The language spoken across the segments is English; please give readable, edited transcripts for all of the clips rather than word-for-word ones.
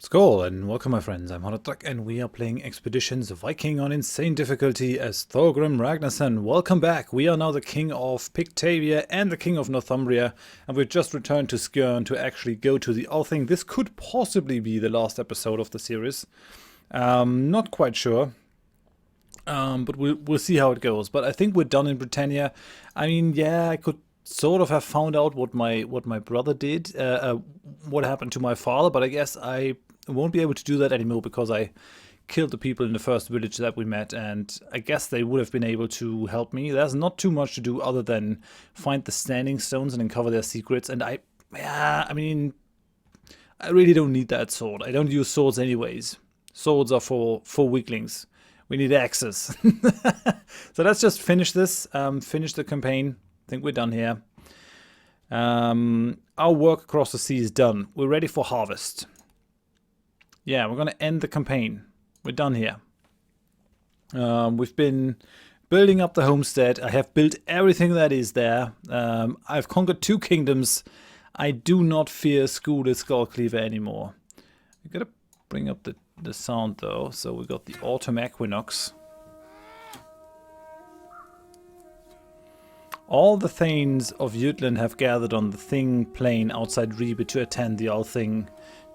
Skål and welcome my friends, I'm Horath and we are playing Expeditions Viking on insane difficulty as Thorgrim Ragnar. Welcome back, we are now the king of Pictavia and the king of Northumbria, and we've just returned to Skjern to actually go to the Althing. This could possibly be the last episode of the series, not quite sure. But we'll see how it goes. But I think we're done in Britannia. I mean, yeah, I could sort of have found out what my brother did, what happened to my father, but I guess I won't be able to do that anymore because I killed the people in the first village that we met, and I guess they would have been able to help me. There's not too much to do other than find the standing stones and uncover their secrets, and I mean, I really don't need that sword. I don't use swords anyways. Swords are for weaklings. We need axes. So let's just finish this, finish the campaign. I think we're done here. Our work across the sea is done. We're ready for harvest. Yeah, we're going to end the campaign. We're done here. We've been building up the homestead. I have built everything that is there. I've conquered 2 kingdoms. I do not fear Schouler Skullcleaver anymore. I gotta bring up the sound though. So we got the autumn equinox. All the thanes of Jutland have gathered on the Thing plain outside Ribe to attend the Althing.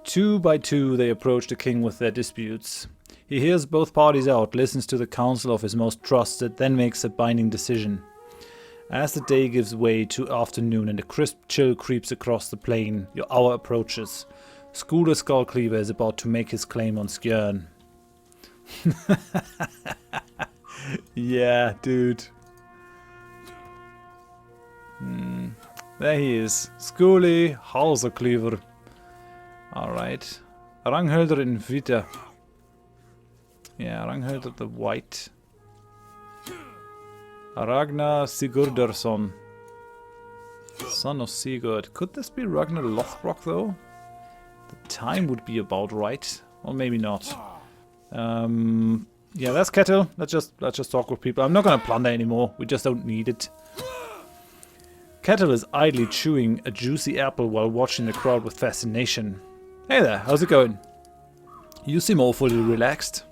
2 by 2 they approach the king with their disputes. He hears both parties out, listens to the counsel of his most trusted, then makes a binding decision. As the day gives way to afternoon and a crisp chill creeps across the plain, your hour approaches. Schouler Skullcleaver is about to make his claim on Skjern. Yeah, dude. There he is. Skuli Hausercleaver. Alright. Ranghölder in Vita. Yeah, Ranghölder the White. Ragnar Sigurdarsson. Son of Sigurd. Could this be Ragnar Lothbrok though? The time would be about right. Or maybe not. Yeah, that's Kettle. Let's just talk with people. I'm not gonna plunder anymore. We just don't need it. Kettle is idly chewing a juicy apple while watching the crowd with fascination. Hey there, how's it going? You seem awfully relaxed.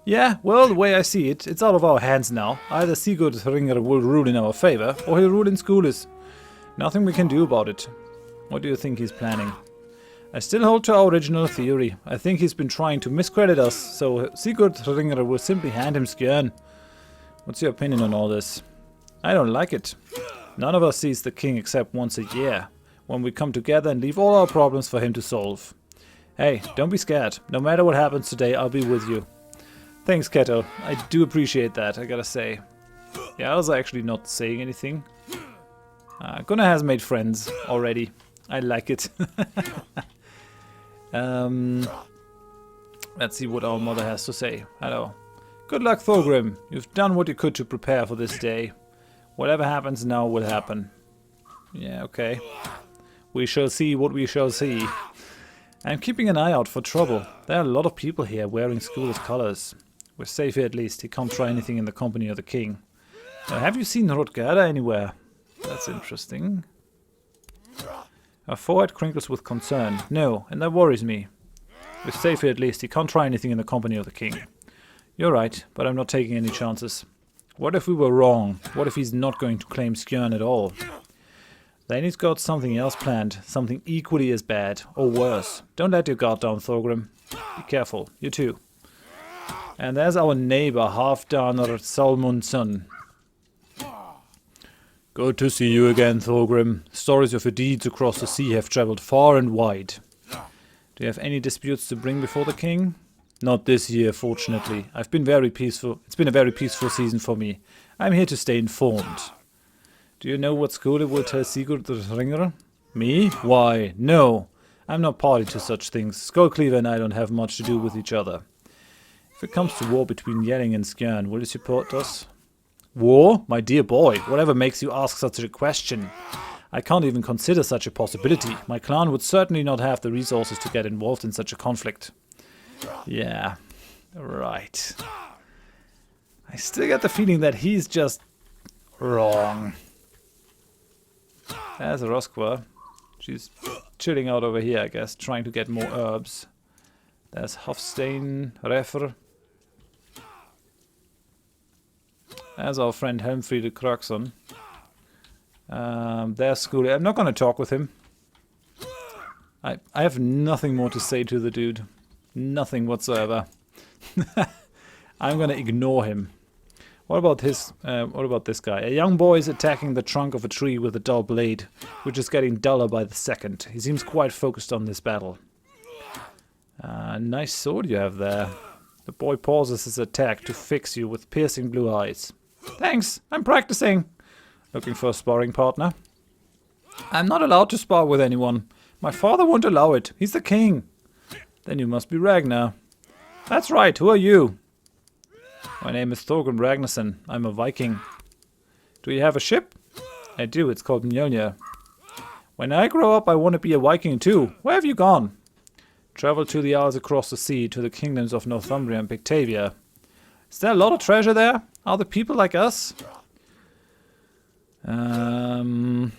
Yeah, well, the way I see it, it's out of our hands now. Either Sigurd will rule in our favor, or he'll rule in Schouler's. Nothing we can do about it. What do you think he's planning? I still hold to our original theory. I think he's been trying to miscredit us, so Sigurd will simply hand him Skjern. What's your opinion on all this? I don't like it. None of us sees the king except once a year, when we come together and leave all our problems for him to solve. Hey, don't be scared. No matter what happens today, I'll be with you. Thanks, Kettle. I do appreciate that, I gotta say. Yeah, I was actually not saying anything. Gunnar has made friends already. I like it. Let's see what our mother has to say. Hello. Good luck, Thorgrim. You've done what you could to prepare for this day. Whatever happens now will happen. Yeah, okay. We shall see what we shall see. I'm keeping an eye out for trouble. There are a lot of people here wearing Schouler's colors. We're safe here at least. He can't try anything in the company of the king. Have you seen Rutger anywhere? That's interesting. Her forehead crinkles with concern. No, and that worries me. We're safe here at least. He can't try anything in the company of the king. You're right, but I'm not taking any chances. What if we were wrong? What if he's not going to claim Skjern at all? Then he's got something else planned, something equally as bad, or worse. Don't let your guard down, Thorgrim. Be careful, you too. And there's our neighbor, Halfdaner Salmundson. Good to see you again, Thorgrim. Stories of your deeds across the sea have travelled far and wide. Do you have any disputes to bring before the king? Not this year, fortunately. I've been very peaceful. It's been a very peaceful season for me. I'm here to stay informed. Do you know what Schouler will tell Sigurd the Ringer? Me? Why, no. I'm not party to such things. Skullcleaver and I don't have much to do with each other. If it comes to war between Yelling and Skjern, will you support us? War? My dear boy, whatever makes you ask such a question? I can't even consider such a possibility. My clan would certainly not have the resources to get involved in such a conflict. Yeah, right. I still get the feeling that he's just wrong. There's a Roskva. She's chilling out over here, I guess, trying to get more herbs. There's Hofstein, Refer. There's our friend Helmfried Kroxon. There's Schouler. I'm not going to talk with him. I have nothing more to say to the dude. Nothing whatsoever. I'm going to ignore him. What about his? What about this guy? A young boy is attacking the trunk of a tree with a dull blade, which is getting duller by the second. He seems quite focused on this battle. Nice sword you have there. The boy pauses his attack to fix you with piercing blue eyes. Thanks, I'm practicing. Looking for a sparring partner? I'm not allowed to spar with anyone. My father won't allow it. He's the king. Then you must be Ragnar. That's right, who are you? My name is Thorgrim Ragnarsson. I'm a Viking. Do you have a ship? I do, it's called Mjolnir. When I grow up, I want to be a Viking too. Where have you gone? Travel to the isles across the sea, to the kingdoms of Northumbria and Pictavia. Is there a lot of treasure there? Are the people like us? You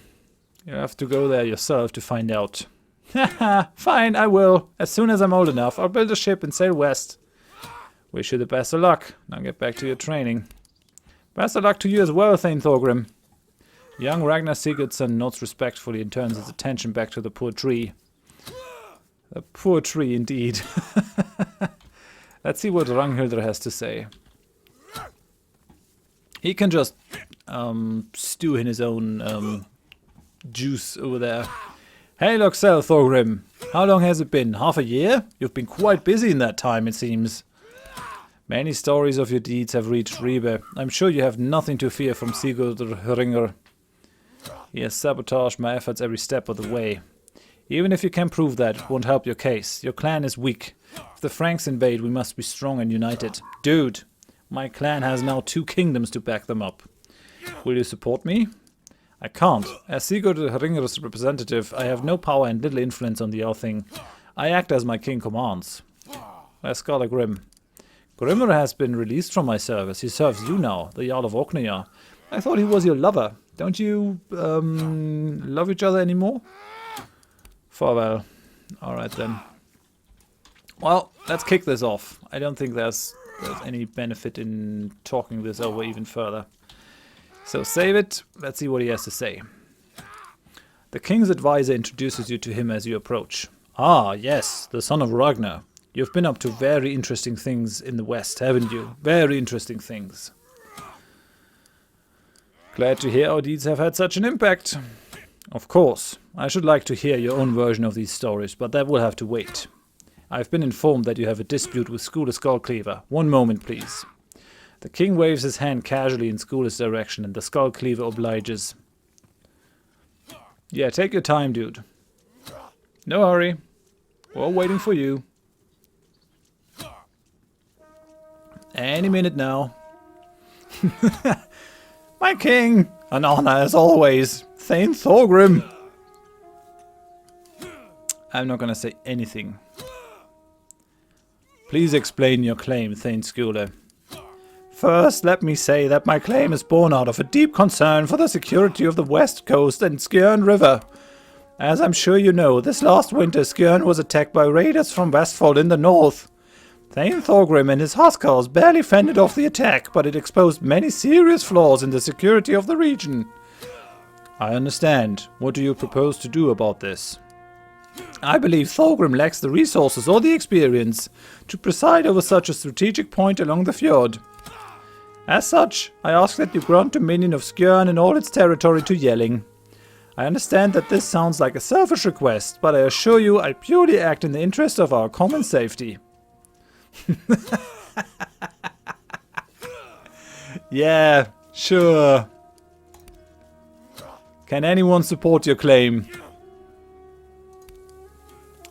have to go there yourself to find out. Haha, fine, I will. As soon as I'm old enough, I'll build a ship and sail west. Wish you the best of luck. Now get back to your training. Best of luck to you as well, Thane Thorgrim. Young Ragnar Sigurdsson nods respectfully and turns his attention back to the poor tree. The poor tree, indeed. Let's see what Ranghildr has to say. He can just stew in his own juice over there. Hey, Loxel, Thorgrim. How long has it been? Half a year? You've been quite busy in that time, it seems. Many stories of your deeds have reached Ribe. I'm sure you have nothing to fear from Sigurd. He has sabotaged my efforts every step of the way. Even if you can prove that, it won't help your case. Your clan is weak. If the Franks invade, we must be strong and united. Dude, my clan has now 2 kingdoms to back them up. Will you support me? I can't. As Sigurd Ringer's representative, I have no power and little influence on the Althing. I act as my king commands. Where's Scholar Grim? Grimmer has been released from my service. He serves you now, the Jarl of Orkneyjar. I thought he was your lover. Don't you, love each other anymore? Farewell. Alright then. Well, let's kick this off. I don't think there's any benefit in talking this over even further. So save it. Let's see what he has to say. The king's advisor introduces you to him as you approach. Ah, yes, the son of Ragnar. You've been up to very interesting things in the west, haven't you? Very interesting things. Glad to hear our deeds have had such an impact. Of course, I should like to hear your own version of these stories, but that will have to wait. I've been informed that you have a dispute with Schouler Skullcleaver. One moment, please. The king waves his hand casually in Schouler's direction, and the Skullcleaver obliges. Yeah, take your time, dude. No hurry. We're all waiting for you. Any minute now. My king! An honor as always. Thane Thorgrim! I'm not gonna say anything. Please explain your claim, Thane Schouler. First, let me say that my claim is born out of a deep concern for the security of the west coast and Skjern River. As I'm sure you know, this last winter Skjern was attacked by raiders from Vestfold in the north. Thane Thorgrim and his Huskars barely fended off the attack, but it exposed many serious flaws in the security of the region. I understand. What do you propose to do about this? I believe Thorgrim lacks the resources or the experience to preside over such a strategic point along the fjord. As such, I ask that you grant dominion of Skjern and all its territory to Yelling. I understand that this sounds like a selfish request, but I assure you I purely act in the interest of our common safety. Yeah, sure. Can anyone support your claim?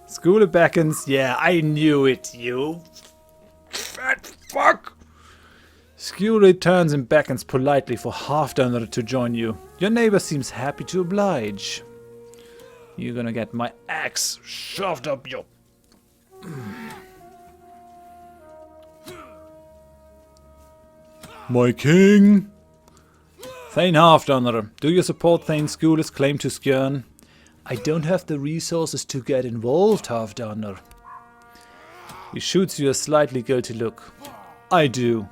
Schouler beckons. Yeah, I knew it, you fat fuck. Schouler turns and beckons politely for Halfdunner to join you. Your neighbor seems happy to oblige. You're gonna get my axe shoved up your... My king! Thane Halfdunner, do you support Thane Schouler's claim to Skjern? I don't have the resources to get involved, Halfdunner. He shoots you a slightly guilty look. I do.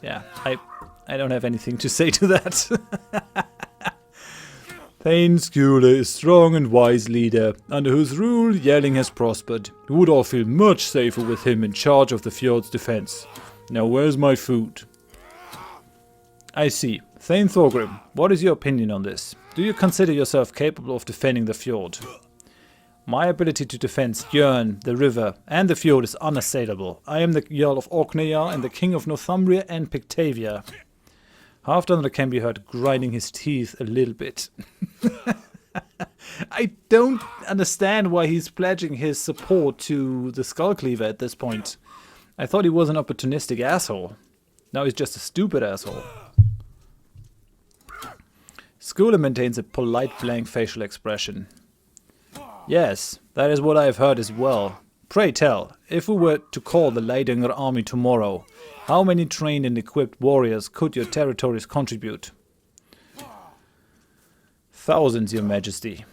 Yeah, I don't have anything to say to that. Thane Schouler is strong and wise leader, under whose rule Yelling has prospered. You would all feel much safer with him in charge of the fjord's defense. Now where's my food? I see. Thane Thorgrim, what is your opinion on this? Do you consider yourself capable of defending the fjord? My ability to defend Skjern, the river, and the fjord is unassailable. I am the Jarl of Orkneyjar and the King of Northumbria and Pictavia. Halfdan can be heard grinding his teeth a little bit. I don't understand why he's pledging his support to the Skullcleaver at this point. I thought he was an opportunistic asshole. Now he's just a stupid asshole. Schouler maintains a polite blank facial expression. Yes, that is what I have heard as well. Pray tell, if we were to call the Leidinger army tomorrow, how many trained and equipped warriors could your territories contribute? Thousands, your majesty.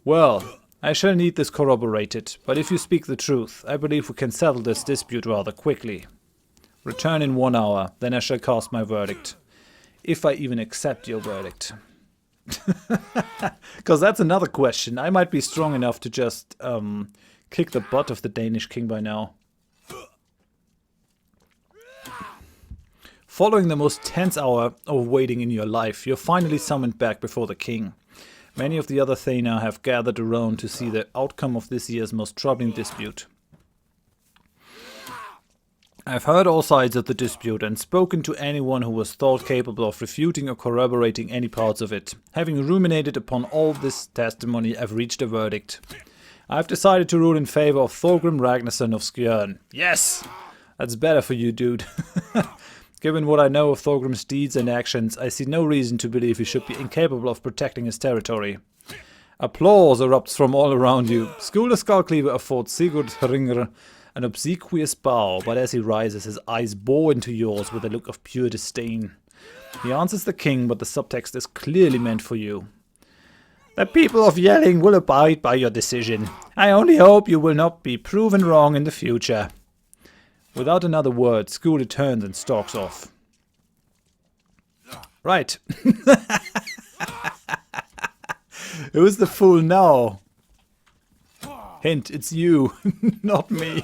Well, I shall need this corroborated, but if you speak the truth, I believe we can settle this dispute rather quickly. Return in 1 hour, then I shall cast my verdict. If I even accept your verdict. Because that's another question. I might be strong enough to just kick the butt of the Danish king by now. Following the most tense hour of waiting in your life, you're finally summoned back before the king. Many of the other Thana have gathered around to see the outcome of this year's most troubling dispute. I've heard all sides of the dispute and spoken to anyone who was thought capable of refuting or corroborating any parts of it. Having ruminated upon all this testimony, I've reached a verdict. I've decided to rule in favor of Thorgrim Ragnarsson of Skjern. Yes! That's better for you, dude. Given what I know of Thorgrim's deeds and actions, I see no reason to believe he should be incapable of protecting his territory. Applause erupts from all around you. Schouler Skullcleaver affords Sigurd Hringr an obsequious bow, but as he rises, his eyes bore into yours with a look of pure disdain. He answers the king, but the subtext is clearly meant for you. The people of Yelling will abide by your decision. I only hope you will not be proven wrong in the future. Without another word, Schouler turns and stalks off. Right. Who's the fool now? Hint, it's you, not me.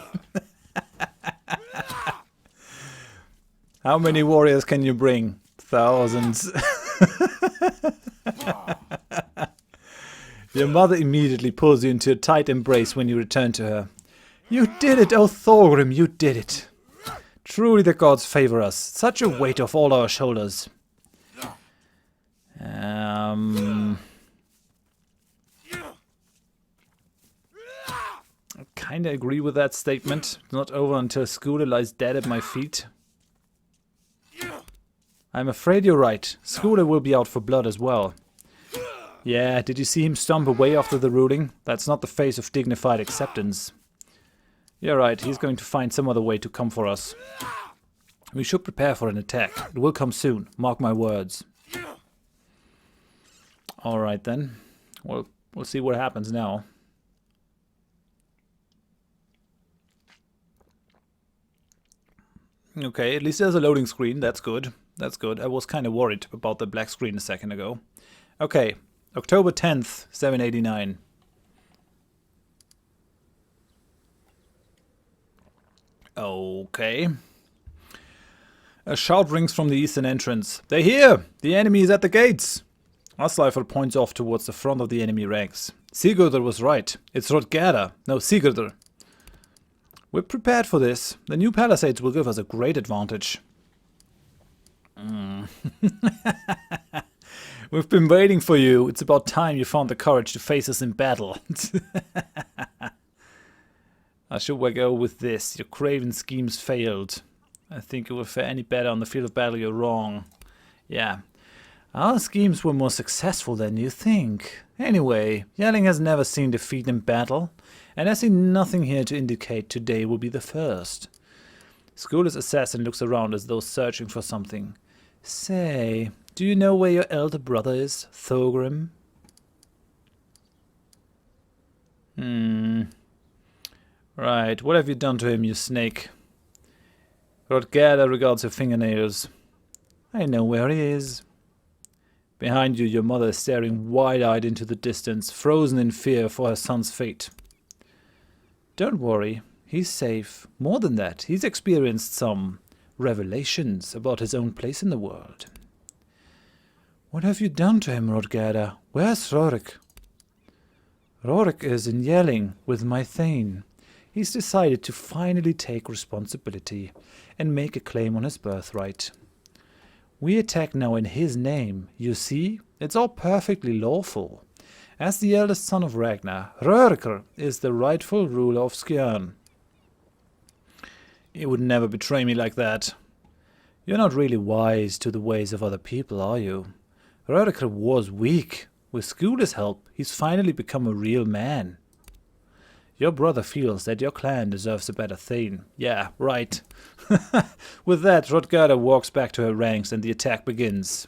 How many warriors can you bring? Thousands. Your mother immediately pulls you into a tight embrace when you return to her. You did it, oh Thorgrim, you did it. Truly the gods favor us. Such a weight off all our shoulders. I kinda agree with that statement. It's not over until Schouler lies dead at my feet. I'm afraid you're right. Schouler will be out for blood as well. Yeah, did you see him stomp away after the ruling? That's not the face of dignified acceptance. You're right, he's going to find some other way to come for us. We should prepare for an attack. It will come soon, mark my words. Alright then. We'll see what happens now. Okay, at least there's a loading screen. That's good. That's good. I was kind of worried about the black screen a second ago. Okay, October 10th, 789. Okay. A shout rings from the eastern entrance. They're here! The enemy is at the gates! Asleifr points off towards the front of the enemy ranks. Sigurdur was right. It's Rutger. No, Sigurdur. We're prepared for this. The new palisades will give us a great advantage. We've been waiting for you. It's about time you found the courage to face us in battle. Should we go with this? Your craven schemes failed. I think it will fare any better on the field of battle. You're wrong. Yeah. Our schemes were more successful than you think. Anyway, Yelling has never seen defeat in battle, and I see nothing here to indicate today will be the first. Schouler's assassin looks around as though searching for something. Say, do you know where your elder brother is, Thorgrim? Right, what have you done to him, you snake? Rutger regards her fingernails. I know where he is. Behind you, your mother is staring wide-eyed into the distance, frozen in fear for her son's fate. Don't worry, he's safe. More than that, he's experienced some revelations about his own place in the world. What have you done to him, Rutger? Where's Rorik? Rorik is in Yelling with my thegn. He's decided to finally take responsibility and make a claim on his birthright. We attack now in his name, you see? It's all perfectly lawful. As the eldest son of Ragnar, Rutger is the rightful ruler of Schouler. You would never betray me like that. You're not really wise to the ways of other people, are you? Rutger was weak. With Schouler's help, he's finally become a real man. Your brother feels that your clan deserves a better thegn. Yeah, right. With that, Rutger walks back to her ranks and the attack begins.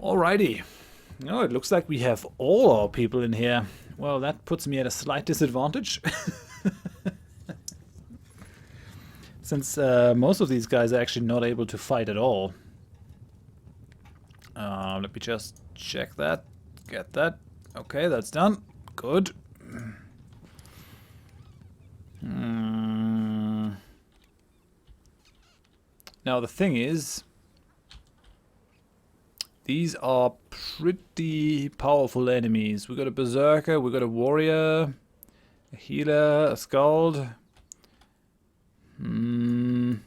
Alrighty. Oh, it looks like we have all our people in here. Well, that puts me at a slight disadvantage. Since most of these guys are actually not able to fight at all. Let me just check that. Get that. Okay, that's done. Good. Now the thing is, these are pretty powerful enemies. We got a berserker, we got a warrior, a healer, a skald. And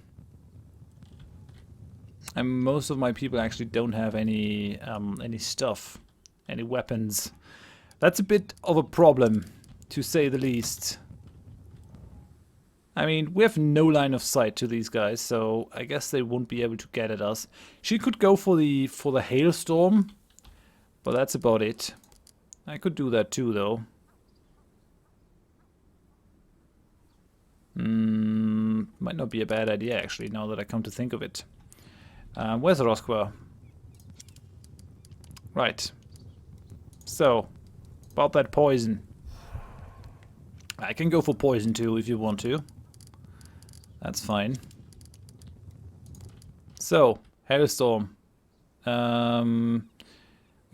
most of my people actually don't have any stuff, any weapons. That's a bit of a problem, to say the least. I mean, we have no line of sight to these guys, so I guess they won't be able to get at us. She could go for the hailstorm, but that's about it. I could do that too, though. Might not be a bad idea, actually, now that I come to think of it. Where's Rosqua? Right. So, about that poison. I can go for poison too if you want to. That's fine. So, hailstorm. I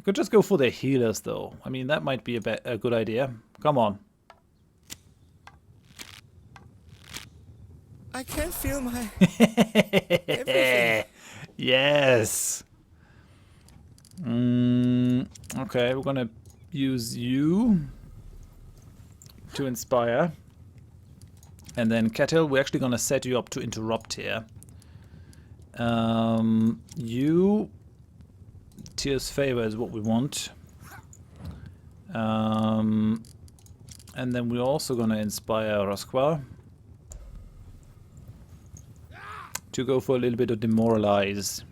could just go for the healers though. I mean, that might be a good idea. Come on. I can't feel my everything. Yes. Okay, we're gonna use you to inspire. And then Kettle, we're actually gonna set you up to interrupt here. You Tear's favor is what we want. And then we're also gonna inspire Rosqua to go for a little bit of demoralize.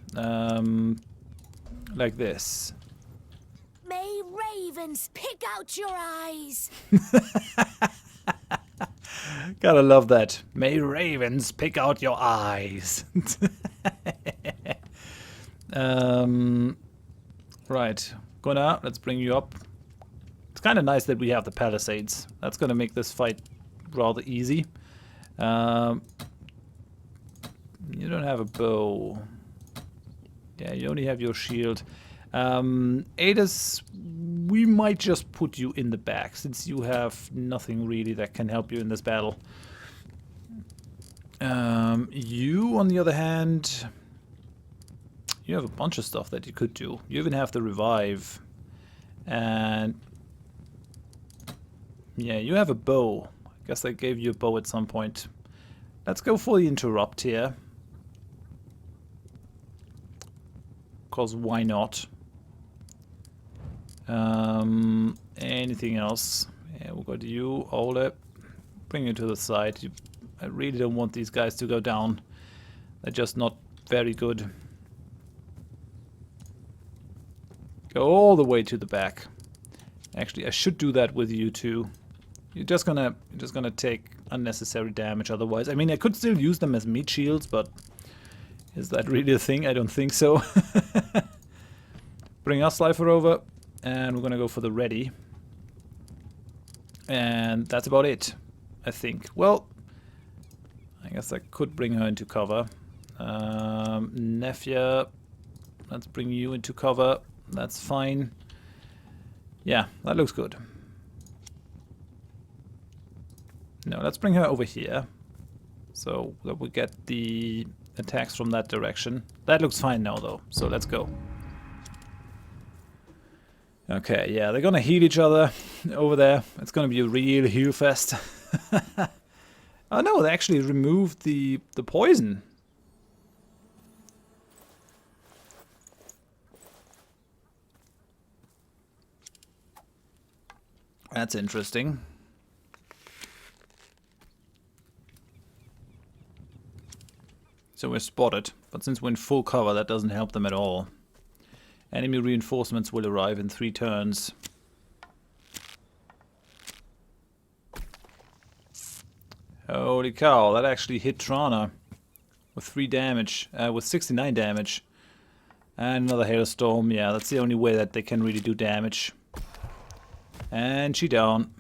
Like this. May ravens pick out your eyes. Gotta love that. May ravens pick out your eyes. Right. Gunnar, let's bring you up. It's kind of nice that we have the palisades. That's gonna make this fight rather easy. You don't have a bow. Yeah, you only have your shield. Adis, we might just put you in the back, since you have nothing really that can help you in this battle. You, on the other hand, you have a bunch of stuff that you could do. You even have the revive. And yeah, you have a bow. I guess I gave you a bow at some point. Let's go for the interrupt here. Because why not? Anything else? Yeah, we'll go to you, Ole. Bring you to the side. I really don't want these guys to go down. They're just not very good. Go all the way to the back. Actually, I should do that with you too. You're just gonna take unnecessary damage otherwise. I mean, I could still use them as meat shields, but is that really a thing? I don't think so. Bring our Slifer over, and we're gonna go for the ready. And that's about it, I think. Well, I guess I could bring her into cover. Nefja, let's bring you into cover. That's fine. Yeah, that looks good. No, let's bring her over here. So that we get the attacks from that direction. That looks fine now, though. So let's go. Okay, yeah, they're gonna heal each other over there. It's gonna be a real heal fest. Oh no, they actually removed the poison. That's interesting. So we're spotted, but since we're in full cover, that doesn't help them at all. Enemy reinforcements will arrive in 3 turns. Holy cow, that actually hit Trana with 3 damage, with 69 damage. And another hailstorm. Yeah, that's the only way that they can really do damage. And she down.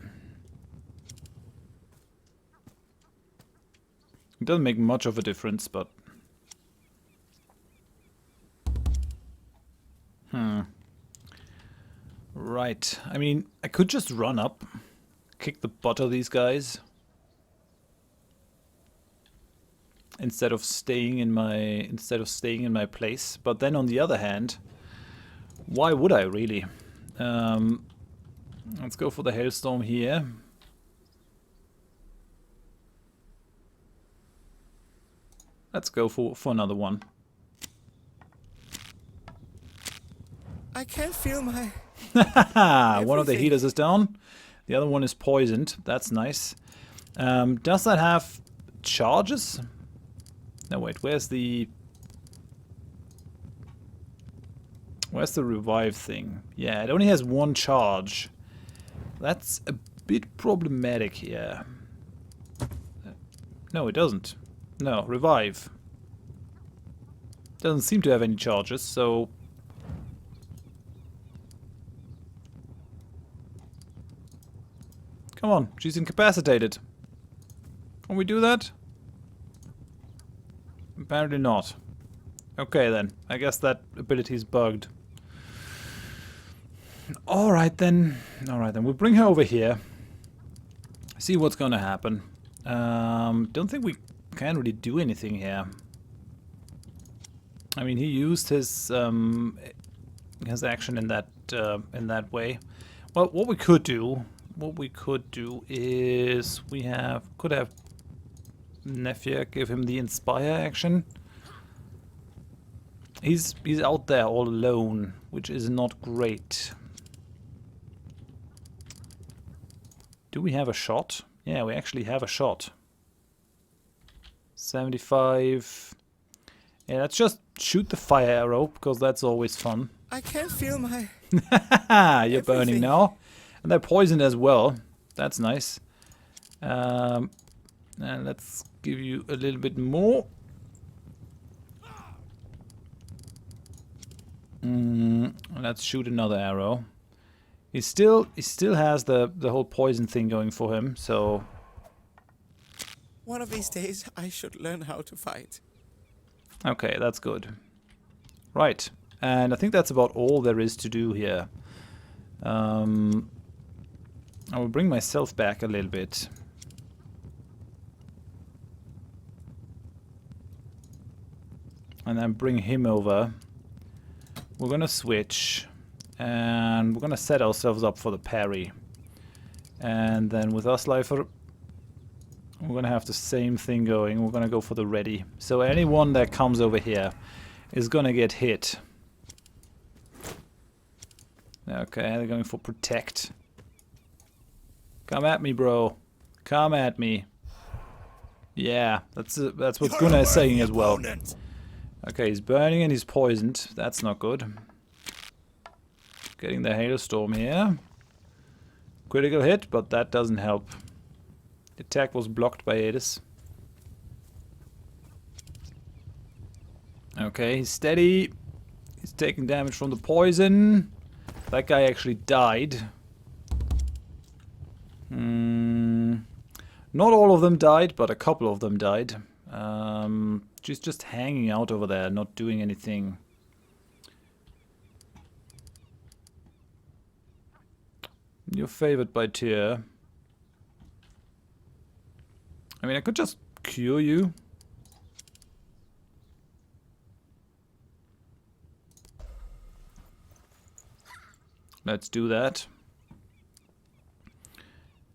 It doesn't make much of a difference, but... Right. I mean, I could just run up, kick the butt of these guys, instead of staying in my place. But then on the other hand, why would I really? Let's go for the hailstorm here. Let's go for another one. I can't feel my... One of the healers is down. The other one is poisoned. That's nice. Does that have charges? No, wait. Where's the revive thing? Yeah, it only has 1 charge. That's a bit problematic here. No, it doesn't. No, revive. Doesn't seem to have any charges, so... Come on, she's incapacitated. Can we do that? Apparently not. Okay then, I guess that ability is bugged. Alright then, we'll bring her over here. See what's gonna happen. Don't think we can really do anything here. I mean, he used his action in that way. Well, what we could do is could have Nefja give him the inspire action. He's out there all alone, which is not great. Do we have a shot? Yeah, we actually have a shot. 75. Yeah, let's just shoot the fire arrow, because that's always fun. I can't feel my... You're burning now. And they're poisoned as well. That's nice. And let's give you a little bit more. Let's shoot another arrow. He still has the whole poison thing going for him, so... One of these days, I should learn how to fight. Okay, that's good. Right. And I think that's about all there is to do here. I will bring myself back a little bit. And then bring him over. We're gonna switch. And we're gonna set ourselves up for the parry. And then with us, Lifer, we're gonna have the same thing going. We're gonna go for the ready. So anyone that comes over here is gonna get hit. Okay, they're going for protect. Come at me, bro. Come at me. Yeah, that's what Gunnar is saying as well. Okay, he's burning and he's poisoned. That's not good. Getting the hailstorm here. Critical hit, but that doesn't help. The attack was blocked by Aedis. Okay, he's steady. He's taking damage from the poison. That guy actually died. Not all of them died, but a couple of them died. She's just hanging out over there, not doing anything. You're favored by Tyr. I mean, I could just cure you. Let's do that.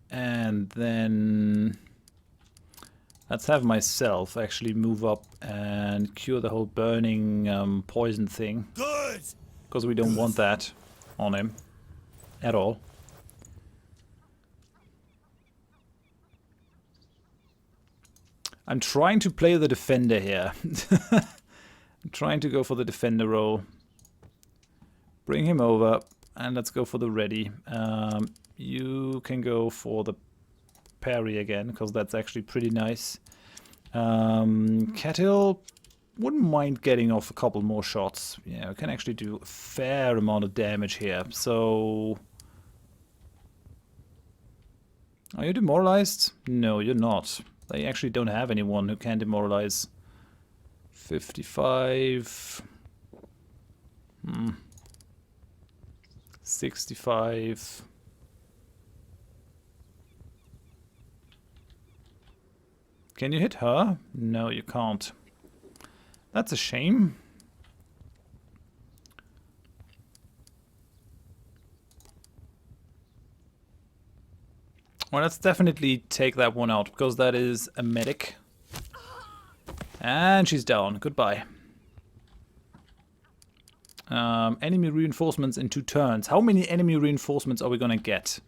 And then let's have myself actually move up and cure the whole burning poison thing. Good. Because we don't want that on him at all. I'm trying to play the defender here. I'm trying to go for the defender role. Bring him over and let's go for the ready. You can go for the parry again, because that's actually pretty nice. Kettle wouldn't mind getting off a couple more shots. Yeah, we can actually do a fair amount of damage here. So... Are you demoralized? No, you're not. They actually don't have anyone who can demoralize. 55... 65... Can you hit her? No, you can't. That's a shame. Well, let's definitely take that one out, because that is a medic. And she's down. Goodbye. Enemy reinforcements in 2 turns. How many enemy reinforcements are we gonna get?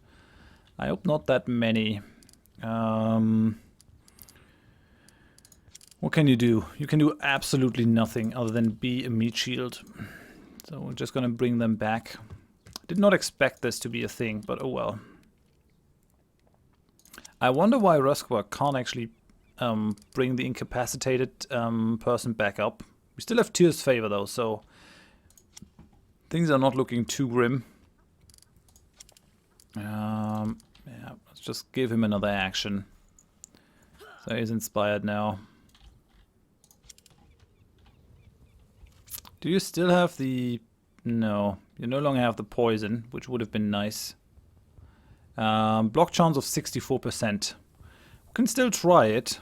I hope not that many. What can you do? You can do absolutely nothing other than be a meat shield. So we're just gonna bring them back. Did not expect this to be a thing, but oh well. I wonder why Rutger can't actually bring the incapacitated person back up. We still have Tyr's favor though, so things are not looking too grim. Yeah, let's just give him another action. So he's inspired now. Do you still have the... No, you no longer have the poison, which would have been nice. Block chance of 64%. We can still try it.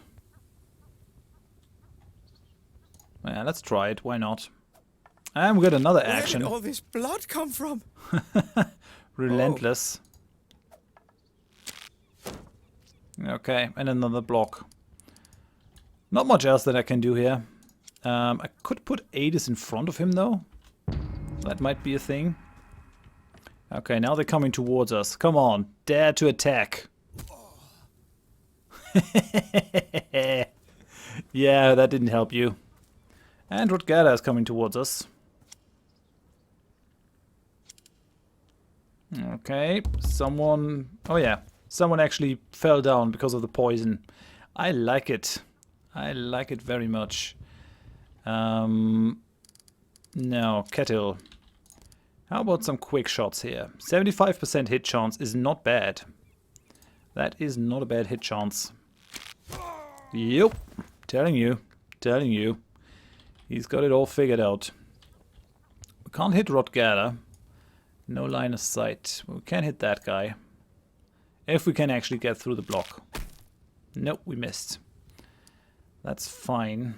Yeah, let's try it. Why not? And we got another action. Where did all this blood come from? Relentless. Okay, and another block. Not much else that I can do here. I could put Adis in front of him though. That might be a thing. Okay, now they're coming towards us. Come on, dare to attack. Yeah, that didn't help you. And Rutger is coming towards us. Okay, someone... Oh yeah, someone actually fell down because of the poison. I like it. I like it very much. No, Kettle. How about some quick shots here? 75% hit chance is not bad. That is not a bad hit chance. Yep. Telling you. Telling you. He's got it all figured out. We can't hit Rutger. No line of sight. We can hit that guy. If we can actually get through the block. Nope, we missed. That's fine.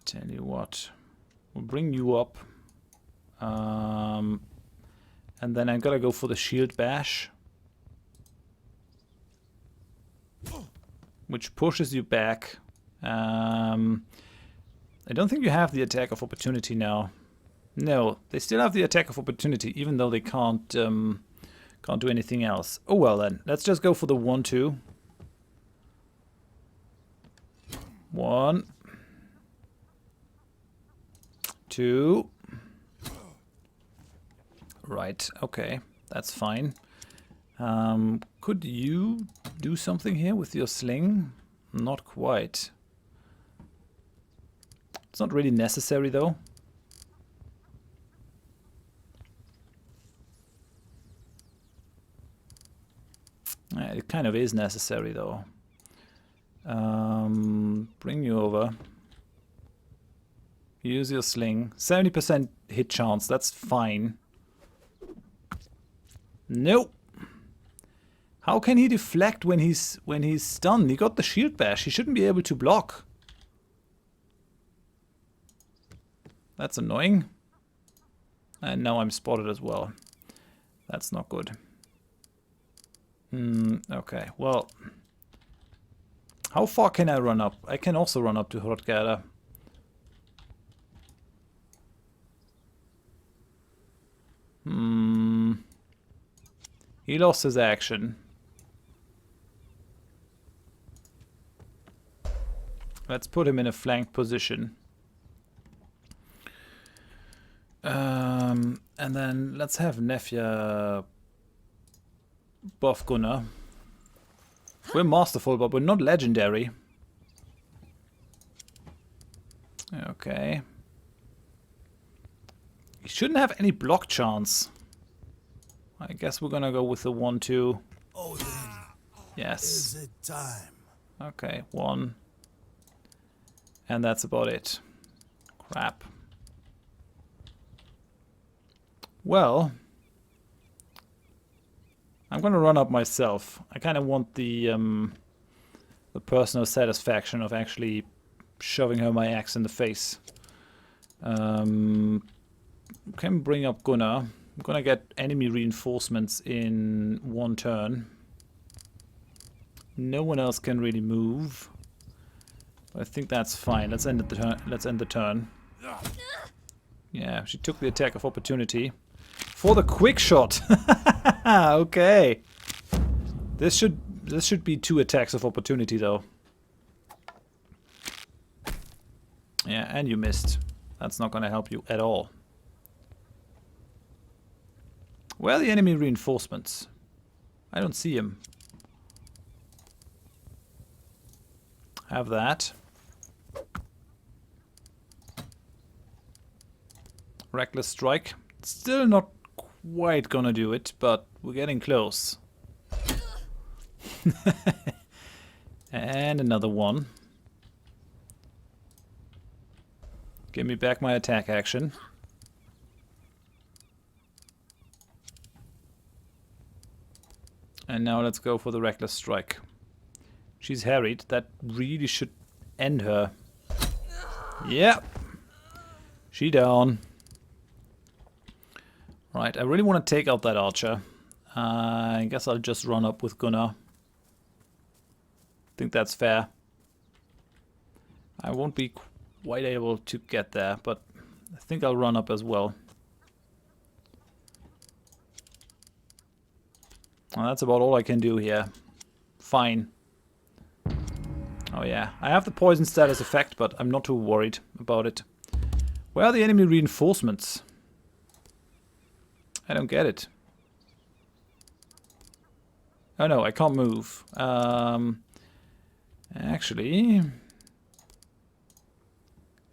Tell you what. We'll bring you up. And then I gotta go for the shield bash. Which pushes you back. I don't think you have the attack of opportunity now. No, they still have the attack of opportunity, even though they can't do anything else. Oh well then, let's just go for the 1-2. 1, 2. Right, okay, that's fine. Could you do something here with your sling? Not quite. It's not really necessary though. It kind of is necessary though. Bring you over. Use your sling. 70% hit chance, that's fine. Nope. How can he deflect when he's stunned? He got the shield bash. He shouldn't be able to block. That's annoying. And now I'm spotted as well. That's not good. Okay, well. How far can I run up? I can also run up to Hrothgar. He lost his action. Let's put him in a flanked position. And then let's have Nefja buff Gunnar. We're masterful, but we're not legendary. Okay. He shouldn't have any block chance. I guess we're gonna go with the 1-2. Oh, then. Yes. Is it time? Okay, 1. And that's about it. Crap. Well, I'm gonna run up myself. I kind of want the personal satisfaction of actually shoving her my axe in the face. Can bring up Gunnar. I'm gonna get enemy reinforcements in 1 turn. No one else can really move. I think that's fine. Let's end the turn. Let's end the turn. Yeah, she took the attack of opportunity for the quick shot. Okay. This should be 2 attacks of opportunity though. Yeah, and you missed. That's not gonna help you at all. Where are the enemy reinforcements? I don't see him. Have that. Reckless strike. Still not quite gonna do it, but we're getting close. And another one. Give me back my attack action. And now let's go for the reckless strike. She's harried. That really should end her. Yep. She down. Right, I really want to take out that archer. I guess I'll just run up with Gunnar. Think that's fair. I won't be quite able to get there, but I think I'll run up as well. Well, that's about all I can do here. Fine. Oh yeah, I have the poison status effect, but I'm not too worried about it. Where are the enemy reinforcements? I don't get it. Oh no, I can't move. Actually...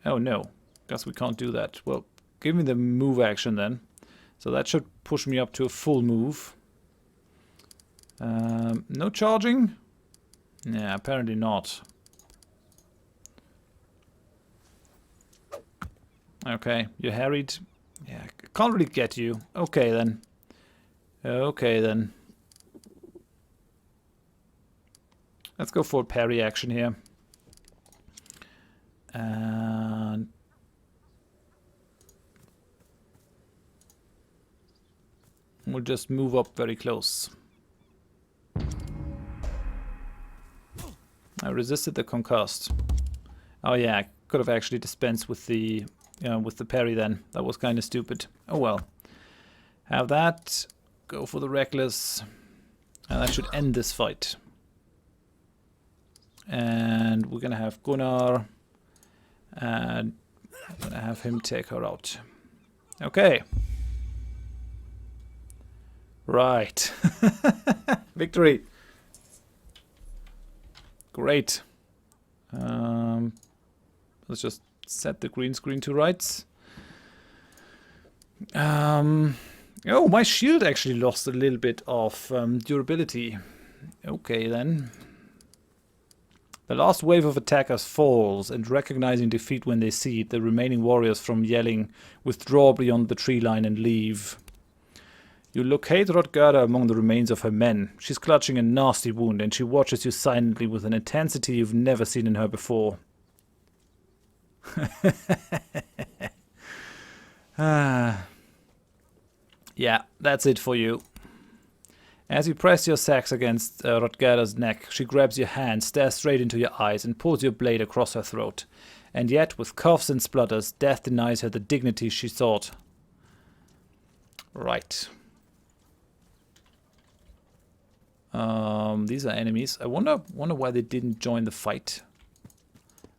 Oh no, guess we can't do that. Well, give me the move action then. So that should push me up to a full move. No charging? Yeah, apparently not. Okay, you're harried. Yeah, can't really get you. Okay then. Okay then. Let's go for a parry action here. And we'll just move up very close. I resisted the conquest. Oh yeah, I could have actually dispensed with the parry then. That was kind of stupid. Oh well. Have that. Go for the reckless. And that should end this fight. And we're gonna have Gunnar. And I'm gonna have him take her out. Okay. Right. Victory. Great. Let's just set the green screen to rights. Oh, my shield actually lost a little bit of durability. Okay then. The last wave of attackers falls, and recognizing defeat when they see it, the remaining warriors from Yelling withdraw beyond the tree line and leave. You locate Rutger among the remains of her men. She's clutching a nasty wound, and she watches you silently with an intensity you've never seen in her before. Yeah, that's it for you. As you press your sax against Rutger's neck, she grabs your hand, stares straight into your eyes, and pulls your blade across her throat. And yet, with coughs and splutters, death denies her the dignity she sought. Right. These are enemies. I wonder why they didn't join the fight.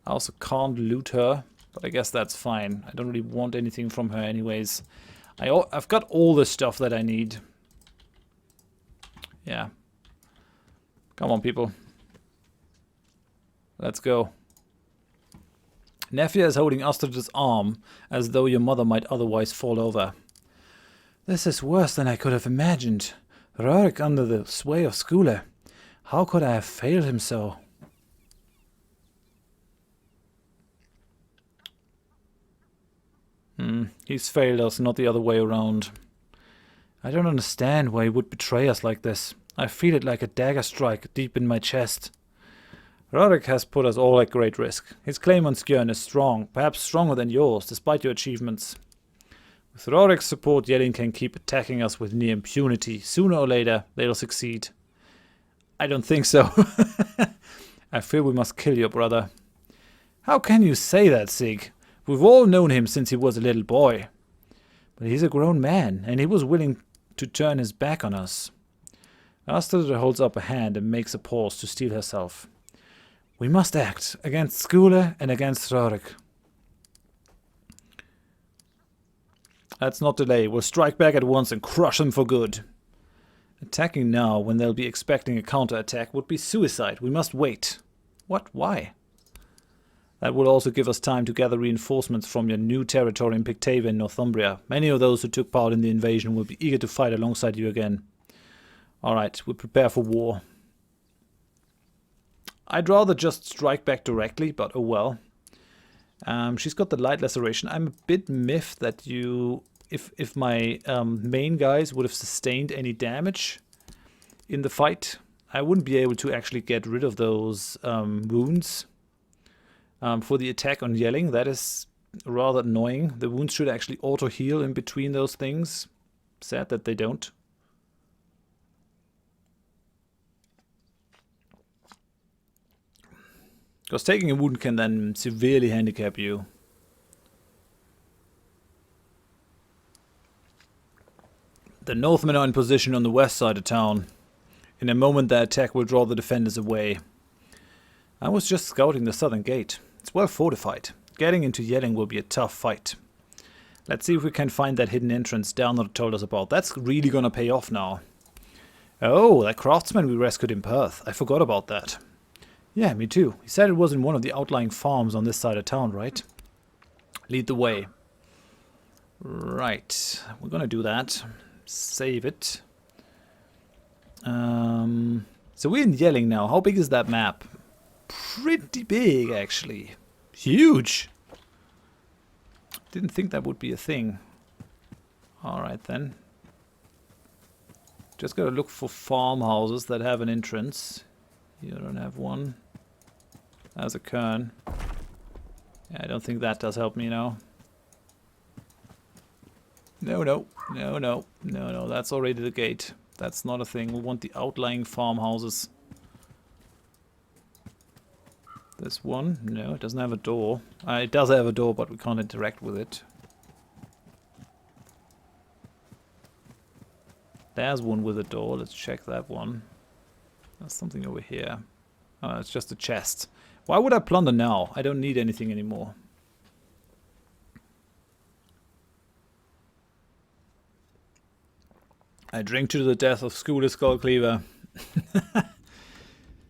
I also can't loot her, but I guess that's fine. I don't really want anything from her anyways. I've got all the stuff that I need. Yeah. Come on, people. Let's go. Nefia is holding Astrid's arm, as though your mother might otherwise fall over. This is worse than I could have imagined. Rurikk under the sway of Schouler. How could I have failed him so? He's failed us, not the other way around. I don't understand why he would betray us like this. I feel it like a dagger strike deep in my chest. Rurikk has put us all at great risk. His claim on Skjern is strong, perhaps stronger than yours, despite your achievements. With Rurick's support, Yelling can keep attacking us with near impunity. Sooner or later, they'll succeed. I don't think so. I fear we must kill your brother. How can you say that, Sig? We've all known him since he was a little boy. But he's a grown man, and he was willing to turn his back on us. Astrid holds up a hand and makes a pause to steel herself. We must act against Schouler and against Rurikk. Let's not delay. We'll strike back at once and crush them for good. Attacking now, when they'll be expecting a counterattack, would be suicide. We must wait. What? Why? That will also give us time to gather reinforcements from your new territory in Pictavia and Northumbria. Many of those who took part in the invasion will be eager to fight alongside you again. Alright, we'll prepare for war. I'd rather just strike back directly, but oh well. She's got the light laceration. I'm a bit miffed that if my main guys would have sustained any damage in the fight, I wouldn't be able to actually get rid of those wounds. For the attack on Yelling, that is rather annoying. The wounds should actually auto-heal in between those things. Sad that they don't. Because taking a wound can then severely handicap you. The Northmen are in position on the west side of town. In a moment their attack will draw the defenders away. I was just scouting the southern gate. It's well fortified. Getting into Yelling will be a tough fight. Let's see if we can find that hidden entrance Danish told us about. That's really gonna pay off now. Oh, that craftsman we rescued in Perth. I forgot about that. Yeah, me too. He said it was in one of the outlying farms on this side of town, right? Lead the way. Right, we're gonna do that. Save it. So we're in Yelling now. How big is that map? Pretty big, actually. Huge! Didn't think that would be a thing. Alright then. Just gotta look for farmhouses that have an entrance. You don't have one. There's a cairn. Yeah, I don't think that does help me now. No, that's already the gate. That's not a thing. We want the outlying farmhouses. This one? No, it doesn't have a door. It does have a door, but we can't interact with it. There's one with a door. Let's check that one. There's something over here. Oh, it's just a chest. Why would I plunder now? I don't need anything anymore. I drink to the death of Schouler Skullcleaver.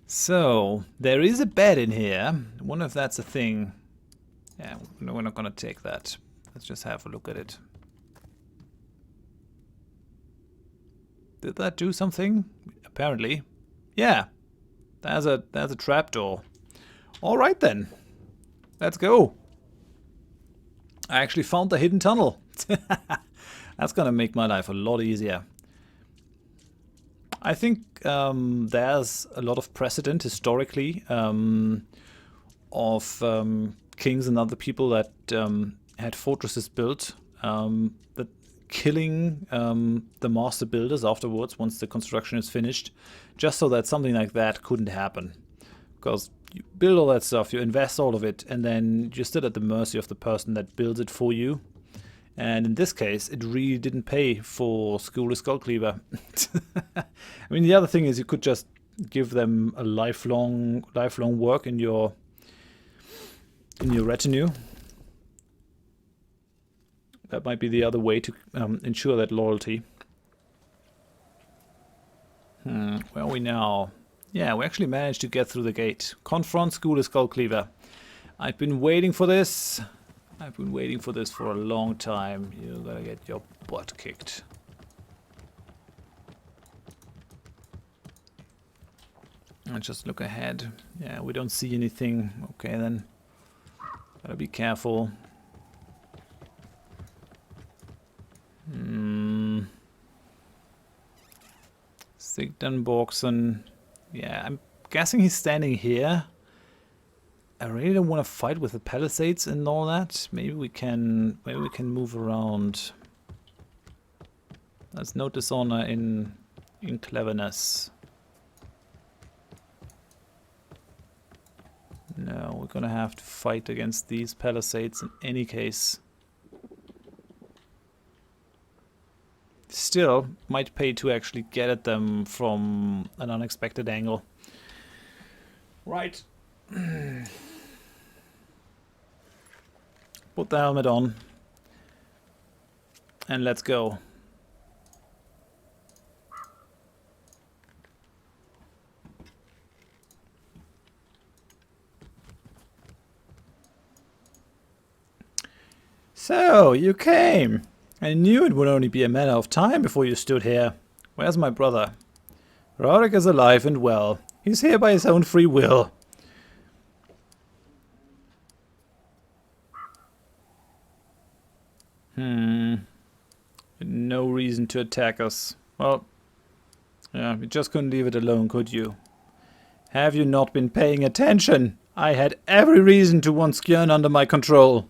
So, there is a bed in here. I wonder if that's a thing. Yeah, no, we're not going to take that. Let's just have a look at it. Did that do something? Apparently. Yeah, there's a trapdoor. All right then, let's go. I actually found the hidden tunnel. That's gonna make my life a lot easier. I think there's a lot of precedent historically of kings and other people that had fortresses built, that killing the master builders afterwards once the construction is finished, just so that something like that couldn't happen. Because you build all that stuff, you invest all of it, and then you're still at the mercy of the person that builds it for you. And in this case, it really didn't pay for Schouler Skullcleaver. I mean, the other thing is you could just give them a lifelong work in your retinue. That might be the other way to ensure that loyalty. Where are we now? Yeah, we actually managed to get through the gate. Confront Schouler Skullcleaver. I've been waiting for this. I've been waiting for this for a long time. You're gonna get your butt kicked. And just look ahead. Yeah, we don't see anything. Okay, then. Gotta be careful. Sigdenborgsen. Yeah, I'm guessing he's standing here. I really don't want to fight with the palisades and all that. Maybe we can move around. There's no dishonor in cleverness. No, we're gonna have to fight against these palisades in any case. Still, might pay to actually get at them from an unexpected angle. Right. Put the helmet on. And let's go. So, you came. I knew it would only be a matter of time before you stood here. Where's my brother? Ragnar is alive and well. He's here by his own free will. No reason to attack us. Well, yeah, you just couldn't leave it alone, could you? Have you not been paying attention? I had every reason to want Skjern under my control.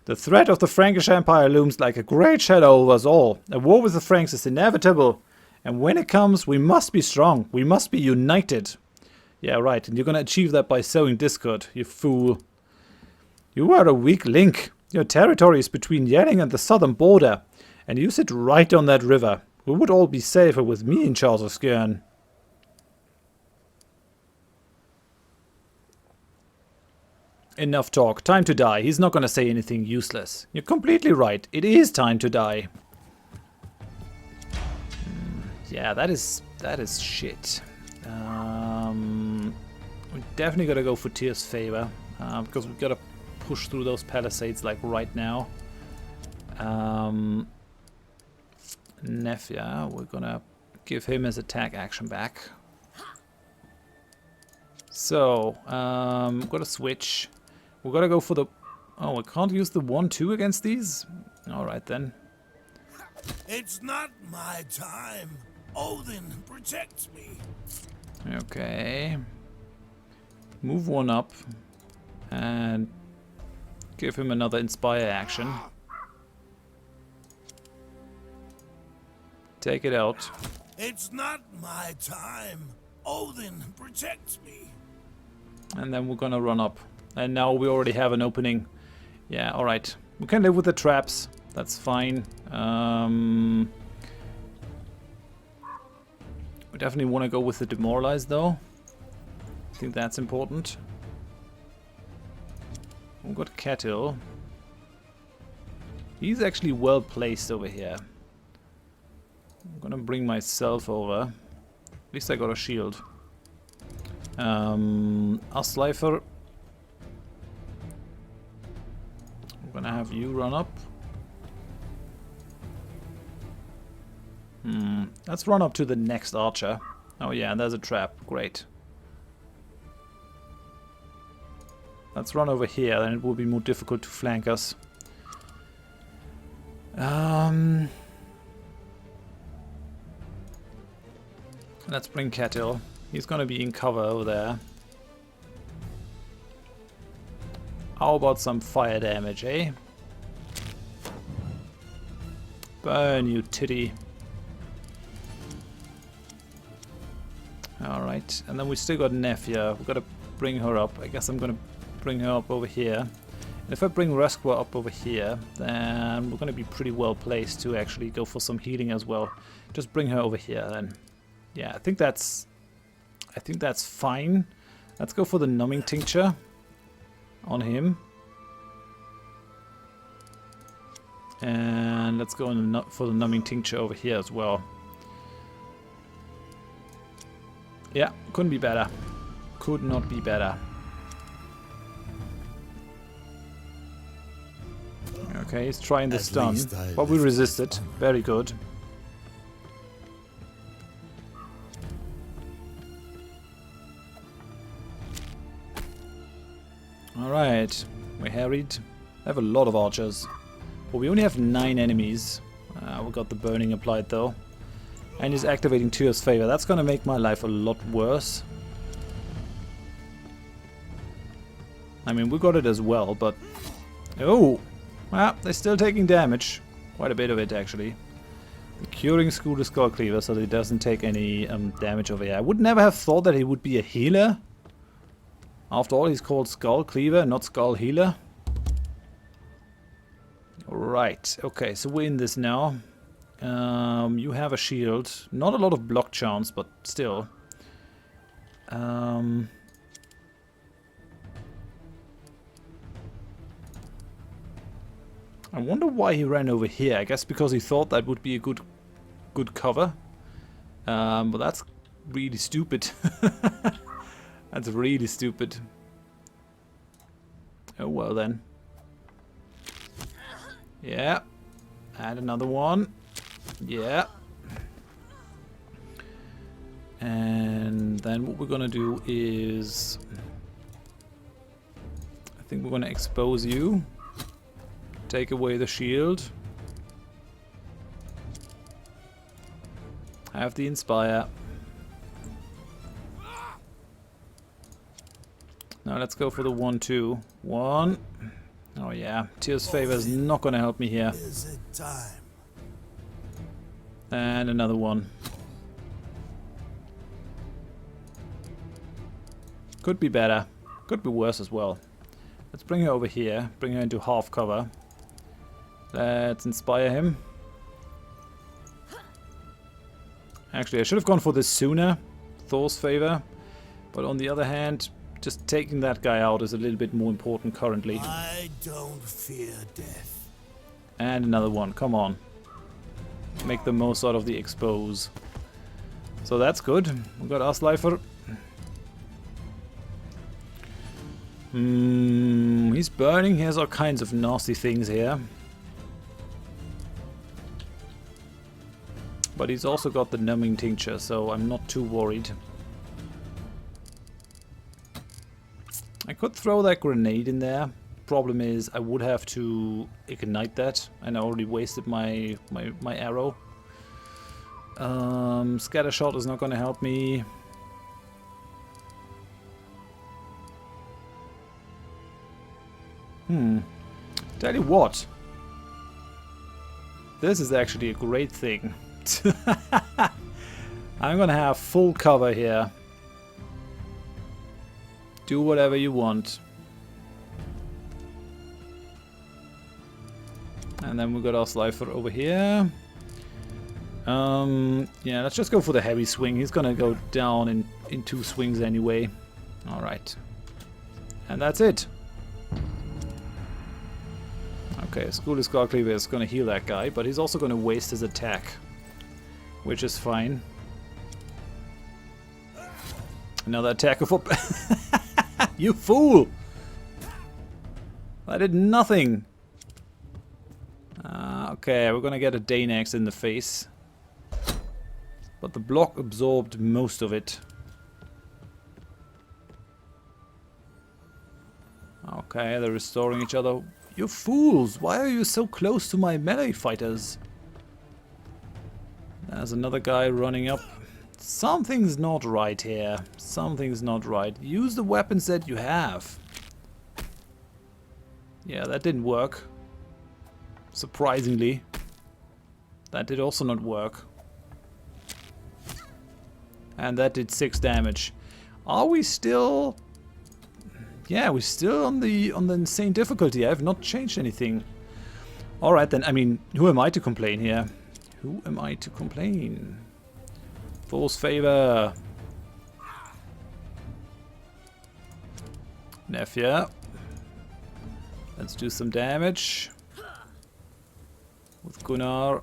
The threat of the Frankish Empire looms like a great shadow over us all. A war with the Franks is inevitable. And when it comes, we must be strong. We must be united. Yeah, right. And you're gonna achieve that by sowing discord, you fool. You are a weak link. Your territory is between Yelling and the southern border. And you sit right on that river. We would all be safer with me in charge of Skjern. Enough talk. Time to die. He's not gonna say anything useless. You're completely right. It is time to die. Yeah, that is shit. We definitely gotta go for Tyr's favor. Because we gotta push through those palisades like right now. Nefja, we're gonna give him his attack action back. So, we're gonna switch. We're gonna go for the... Oh, we can't use the 1-2 against these? Alright then. It's not my time. Odin protects me. Okay. Move one up. And give him another inspire action. Take it out. It's not my time. Odin protects me. And then we're gonna run up. And now we already have an opening. Yeah, alright. We can live with the traps. That's fine. We definitely want to go with the demoralize though. I think that's important. We've got Kettle. He's actually well placed over here. I'm gonna bring myself over. At least I got a shield. Asleifer. I'm gonna have you run up. Let's run up to the next archer. Oh yeah, there's a trap. Great. Let's run over here, then it will be more difficult to flank us. Let's bring Ketil. He's gonna be in cover over there. How about some fire damage, eh? Burn, you titty. Alright, and then we still got Neff here. We've got to bring her up. I guess I'm gonna bring her up over here. And if I bring Ragnar up over here, then we're gonna be pretty well placed to actually go for some healing as well. Just bring her over here then. Yeah, I think that's fine. Let's go for the numbing tincture on him. And let's go for the numbing tincture over here as well. Yeah, couldn't be better. Could not be better. Okay, he's trying the stun, but we resisted. Very good. Alright, we harried. I have a lot of archers. But we only have 9 enemies. We got the burning applied though. And he's activating Tyr's favor. That's gonna make my life a lot worse. I mean, we got it as well, but... Oh! Well, they're still taking damage. Quite a bit of it, actually. The curing Schouler Skull Cleaver, so that he doesn't take any damage over here. I would never have thought that he would be a healer. After all, he's called Skull Cleaver, not Skull Healer. Right, okay, so we're in this now. You have a shield. Not a lot of block chance, but still. I wonder why he ran over here. I guess because he thought that would be a good cover. But that's really stupid. That's really stupid. Oh well then. Yeah. Add another one. Yeah. And then what we're gonna do is... I think we're gonna expose you. Take away the shield. Have the Inspire. Now let's go for the 1-2. 1. Oh yeah, Tyr's favor is not gonna help me here. Is it time? And another one. Could be better. Could be worse as well. Let's bring her over here. Bring her into half cover. Let's inspire him. Actually, I should have gone for this sooner. Thor's favor. But on the other hand, just taking that guy out is a little bit more important currently. I don't fear death. And another one. Come on. Make the most out of the expose. So that's good. We got Asleifer. He's burning. He has all kinds of nasty things here. But he's also got the numbing tincture, so I'm not too worried. I could throw that grenade in there. Problem is, I would have to ignite that, and I already wasted my arrow. Scatter shot is not going to help me. Tell you what. This is actually a great thing. I'm gonna have full cover here. Do whatever you want. And then we got our Slifer over here. Yeah, let's just go for the heavy swing. He's gonna go down in 2 swings anyway. Alright. And that's it. Okay, Schouler Skull Cleaver is gonna heal that guy, but he's also gonna waste his attack. Which is fine. Another attack of... You fool! I did nothing! Okay, we're gonna get a Danax in the face. But the block absorbed most of it. Okay, they're restoring each other. You fools! Why are you so close to my melee fighters? There's another guy running up. Something's not right here. Something's not right. Use the weapons that you have. Yeah, that didn't work. Surprisingly. That did also not work. And that did 6 damage. Are we still... Yeah, we're still on the insane difficulty. I have not changed anything. Alright then, I mean, who am I to complain here? Who am I to complain? Thor's favor. Nephew. Let's do some damage. With Gunnar.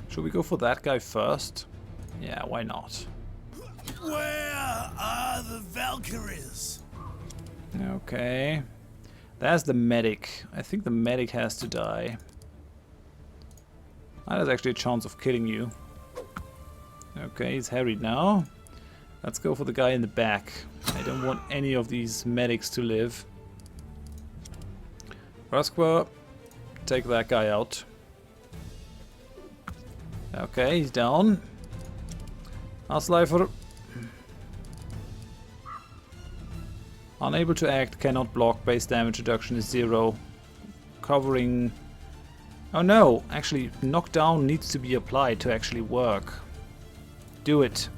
Should we go for that guy first? Yeah, why not? Where are the Valkyries? Okay. There's the medic. I think the medic has to die. That has actually a chance of killing you. Okay, he's harried now. Let's go for the guy in the back. I don't want any of these medics to live. Ragnar, take that guy out. Okay, he's down. Asleifer. Unable to act, cannot block, base damage reduction is 0. Covering... Oh no, actually knockdown needs to be applied to actually work. Do it.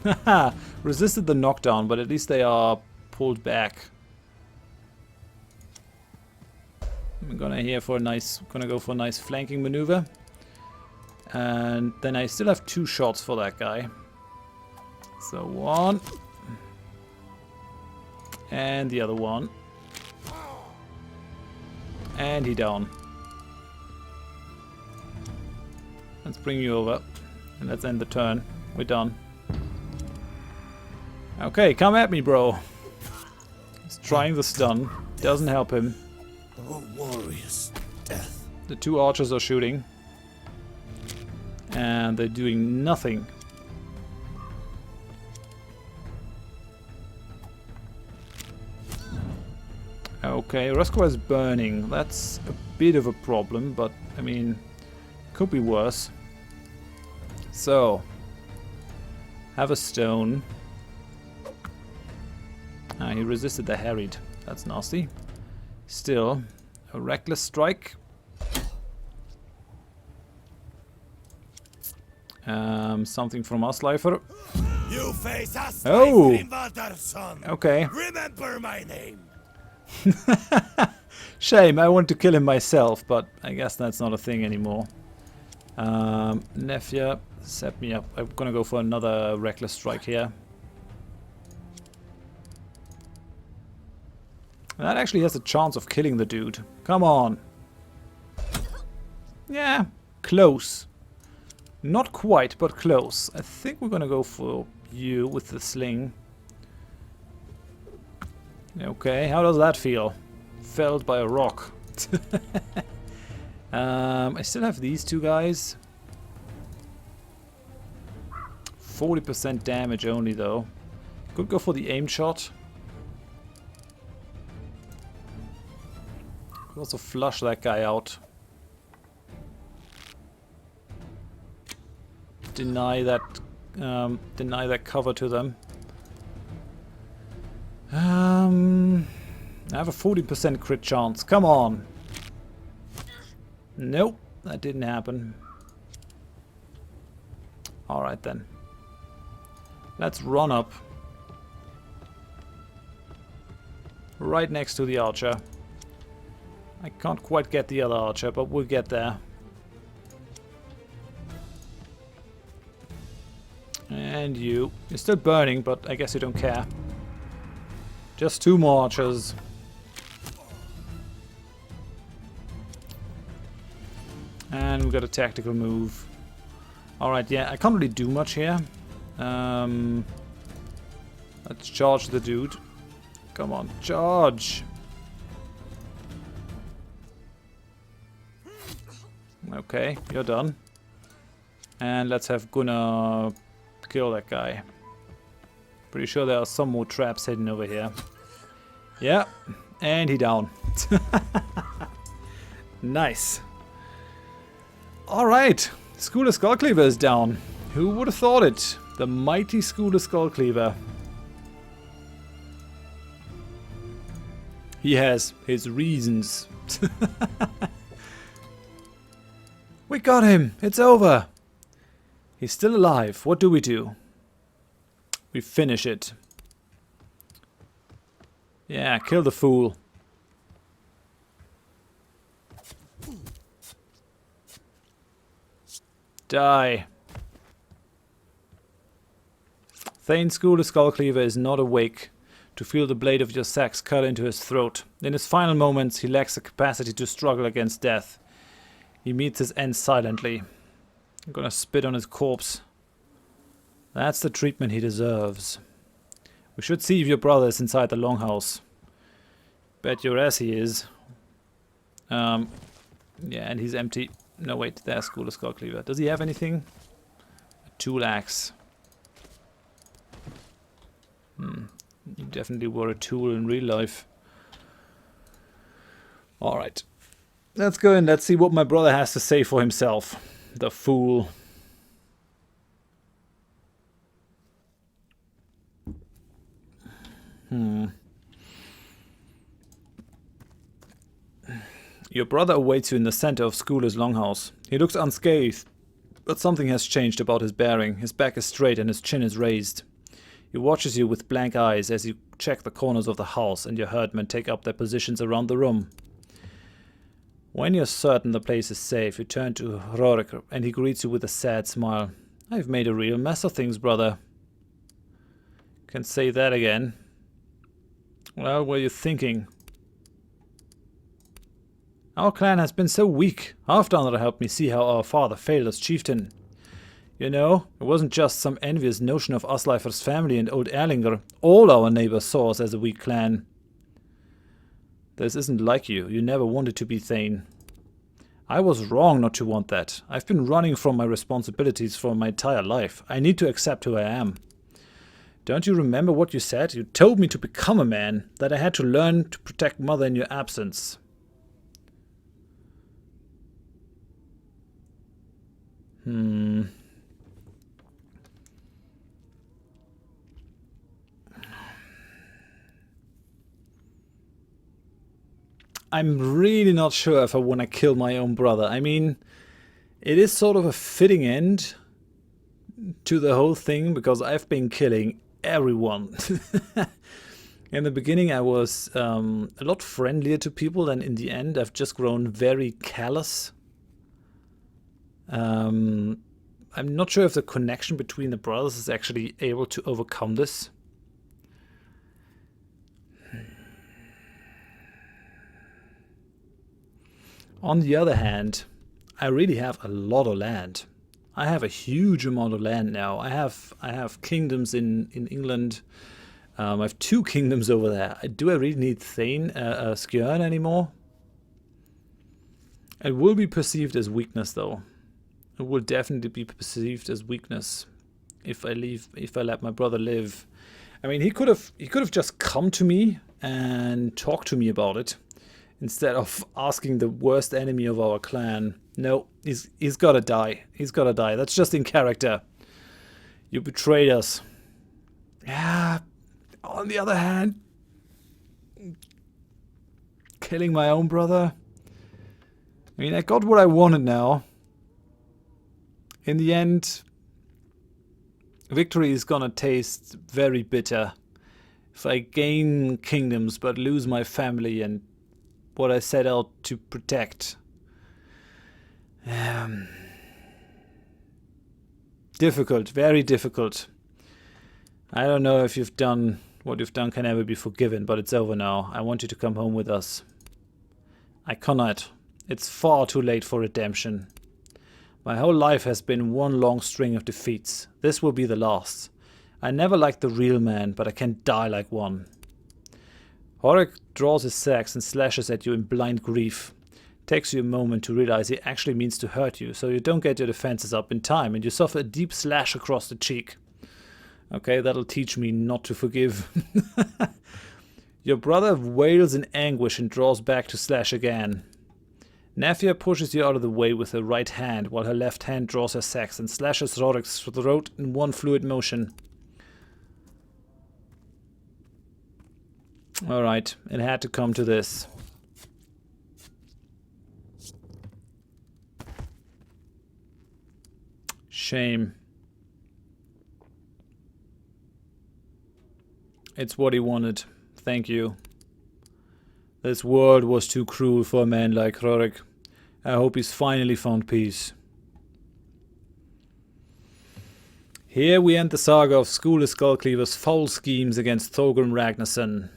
Haha, resisted the knockdown, but at least they are pulled back. I'm gonna go for a nice flanking maneuver. And then I still have 2 shots for that guy. So 1. And the other one. And he down. Let's bring you over. And let's end the turn. We're done. Okay, come at me, bro. He's trying the stun. Doesn't help him. A warrior's death. The 2 archers are shooting. And they're doing nothing. Okay, Ragnar is burning. That's a bit of a problem, but I mean, could be worse. So, have a stone. Ah, he resisted the harried. That's nasty. Still, a reckless strike. Something from Asleifer. You face us, Oh! son. Okay. Remember my name. Shame, I wanted to kill him myself, but I guess that's not a thing anymore. Nephew, set me up. I'm gonna go for another reckless strike here. That actually has a chance of killing the dude. Come on. Yeah, close. Not quite, but close. I think we're gonna go for you with the sling. Okay, how does that feel? Felled by a rock. I still have these 2 guys. 40% damage only though. Could go for the aim shot. Could also flush that guy out. Deny that cover to them. I have a 40% crit chance. Come on. Nope, that didn't happen. Alright then. Let's run up. Right next to the archer. I can't quite get the other archer, but we'll get there. And you're still burning, but I guess you don't care. Just 2 more archers. And we've got a tactical move. Alright, yeah, I can't really do much here. Let's charge the dude. Come on, charge! Okay, you're done. And let's have Gunnar kill that guy. Pretty sure there are some more traps hidden over here. Yeah, and he down. Nice. Alright, Schouler Skullcleaver is down. Who would have thought it? The mighty Schouler Skullcleaver. He has his reasons. We got him! It's over! He's still alive. What do? We finish it. Yeah, kill the fool. Die. Thane Schouler Skullcleaver is not awake to feel the blade of your axe cut into his throat. In his final moments, he lacks the capacity to struggle against death. He meets his end silently. I'm gonna spit on his corpse. That's the treatment he deserves. We should see if your brother is inside the longhouse. Bet your ass he is. Yeah, and he's empty. No, wait, there's Schouler Skullcleaver. Does he have anything? A tool axe. You definitely were a tool in real life. Alright. Let's go and let's see what my brother has to say for himself. The fool. Your brother awaits you in the center of Schouler's longhouse. He looks unscathed, but something has changed about his bearing. His back is straight and his chin is raised. He watches you with blank eyes as you check the corners of the house and your herdmen take up their positions around the room. When you're certain the place is safe, you turn to Horath and he greets you with a sad smile. I've made a real mess of things, brother. Can say that again. Well, what are you thinking? Our clan has been so weak. Halfdowner helped me see how our father failed as chieftain. You know, it wasn't just some envious notion of Asleifer's family and old Erlinger. All our neighbors saw us as a weak clan. This isn't like you. You never wanted to be Thane. I was wrong not to want that. I've been running from my responsibilities for my entire life. I need to accept who I am. Don't you remember what you said? You told me to become a man, that I had to learn to protect Mother in your absence. I'm really not sure if I want to kill my own brother. I mean, it is sort of a fitting end to the whole thing because I've been killing everyone. In the beginning I was a lot friendlier to people, and in the end I've just grown very callous. I'm not sure if the connection between the brothers is actually able to overcome this. On the other hand, I really have a lot of land. I have a huge amount of land now. I have kingdoms in England. I have 2 kingdoms over there. Do I really need Thane, Skjern anymore? It will be perceived as weakness, though. It will definitely be perceived as weakness if I let my brother live. I mean, he could have just come to me and talked to me about it, instead of asking the worst enemy of our clan. No, he's gotta die. He's gotta die. That's just in character. You betrayed us. Yeah, on the other hand, killing my own brother. I mean, I got what I wanted now. In the end, victory is gonna taste very bitter. If I gain kingdoms but lose my family and what I set out to protect. Difficult, very difficult. I don't know if you've done what you've done can ever be forgiven, but it's over now. I want you to come home with us. I cannot. It's far too late for redemption. My whole life has been one long string of defeats. This will be the last. I never liked the real man, but I can die like one. Horath draws his axe and slashes at you in blind grief. Takes you a moment to realize he actually means to hurt you, so you don't get your defenses up in time, and you suffer a deep slash across the cheek. Okay, that'll teach me not to forgive. Your brother wails in anguish and draws back to slash again. Nafia pushes you out of the way with her right hand, while her left hand draws her sex and slashes Rorik's throat in one fluid motion. Alright, it had to come to this. Shame. It's what he wanted. Thank you. This world was too cruel for a man like Rorik. I hope he's finally found peace. Here we end the saga of Schouler Skullcleaver's foul schemes against Thorgrim Ragnarsson.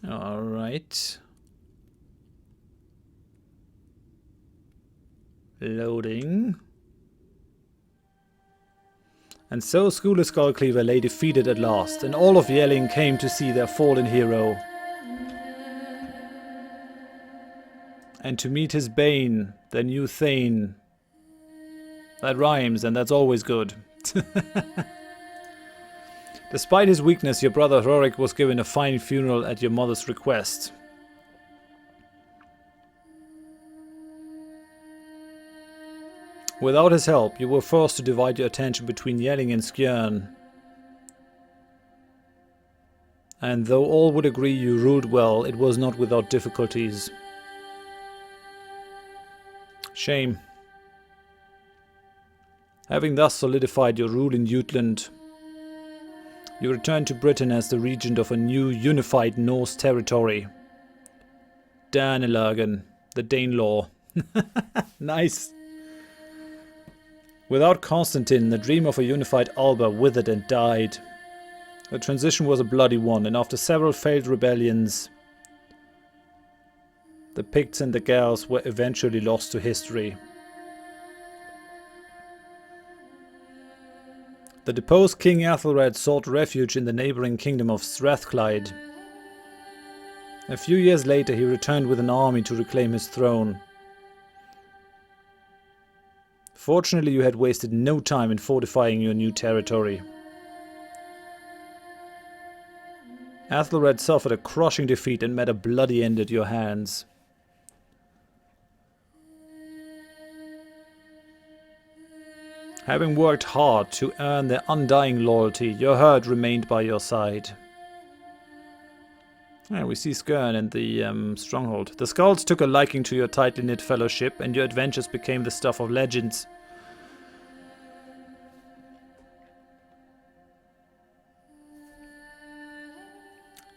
Alright. Loading. And so Schouler Skullcleaver lay defeated at last, and all of Yelling came to see their fallen hero. And to meet his bane, their new thegn. That rhymes, and that's always good. Despite his weakness, your brother Rorik was given a fine funeral at your mother's request. Without his help, you were forced to divide your attention between Yelling and Skjern. And though all would agree you ruled well, it was not without difficulties. Shame. Having thus solidified your rule in Jutland, you returned to Britain as the regent of a new unified Norse territory. Danelagen, the Danelaw. Nice. Without Constantine, the dream of a unified Alba withered and died. The transition was a bloody one, and after several failed rebellions, the Picts and the Gals were eventually lost to history. The deposed King Aethelred sought refuge in the neighbouring kingdom of Strathclyde. A few years later he returned with an army to reclaim his throne. Fortunately, you had wasted no time in fortifying your new territory. Aethelred suffered a crushing defeat and met a bloody end at your hands. Having worked hard to earn their undying loyalty, your herd remained by your side. And we see Skjern and the stronghold. The Skalds took a liking to your tightly knit fellowship, and your adventures became the stuff of legends.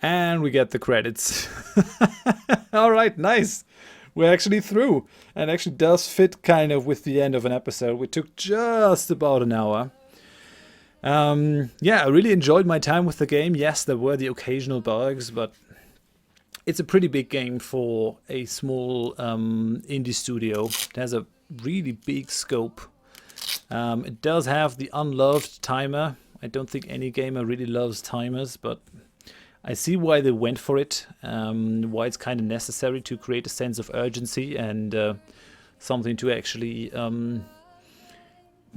And we get the credits. Alright, nice. We're actually through. And actually does fit kind of with the end of an episode. We took just about an hour. Yeah, I really enjoyed my time with the game. Yes, there were the occasional bugs, but it's a pretty big game for a small indie studio. It has a really big scope. It does have the unloved timer. I don't think any gamer really loves timers, but I see why they went for it, why it's kind of necessary to create a sense of urgency and something to actually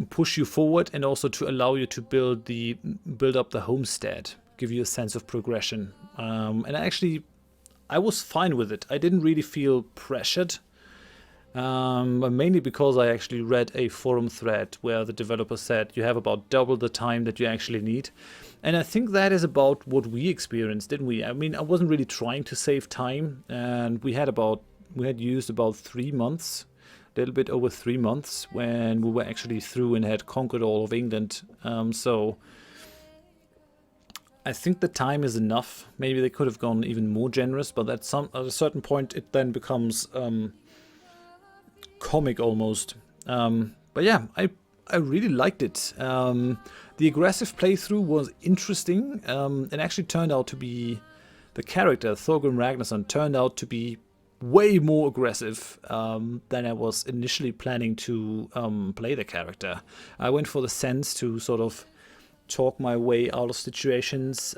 push you forward, and also to allow you to build up the homestead, give you a sense of progression. And actually, I was fine with it. I didn't really feel pressured, mainly because I actually read a forum thread where the developer said you have about double the time that you actually need. And I think that is about what we experienced, didn't we? I mean, I wasn't really trying to save time, and we had used about 3 months, a little bit over 3 months, when we were actually through and had conquered all of England. So I think the time is enough. Maybe they could have gone even more generous, but at a certain point it then becomes comic almost. But yeah, I really liked it. The aggressive playthrough was interesting. It actually turned out to be, the character Thorgrim Ragnarsson turned out to be way more aggressive than I was initially planning to play the character. I went for the sense to sort of talk my way out of situations.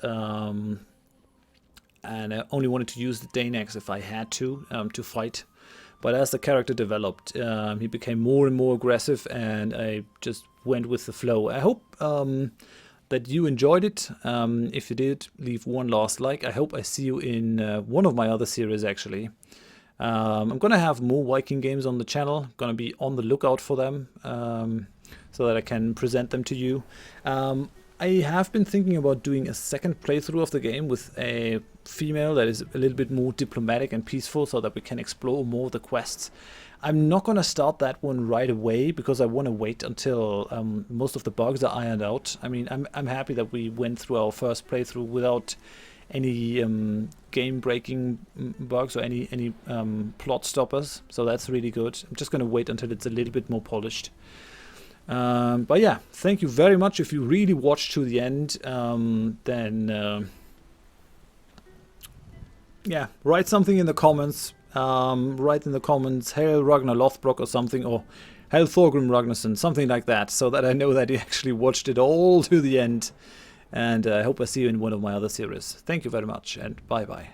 and I only wanted to use the Danish if I had to fight. But as the character developed, he became more and more aggressive, and I just went with the flow. I hope that you enjoyed it. If you did, leave one last like. I hope I see you in one of my other series, actually. I'm going to have more Viking games on the channel. Going to be on the lookout for them, so that I can present them to you. I have been thinking about doing a second playthrough of the game with a female that is a little bit more diplomatic and peaceful, so that we can explore more of the quests. I'm not going to start that one right away because I want to wait until most of the bugs are ironed out. I mean, I'm happy that we went through our first playthrough without any game-breaking bugs or any plot stoppers, so that's really good. I'm just going to wait until it's a little bit more polished. But yeah, thank you very much. If you really watched to the end, then yeah, write something in the comments. Write in the comments, Hail Ragnar Lothbrok or something, or Hail Thorgrim Ragnarsson, something like that, so that I know that you actually watched it all to the end. And I hope I see you in one of my other series. Thank you very much, and bye-bye.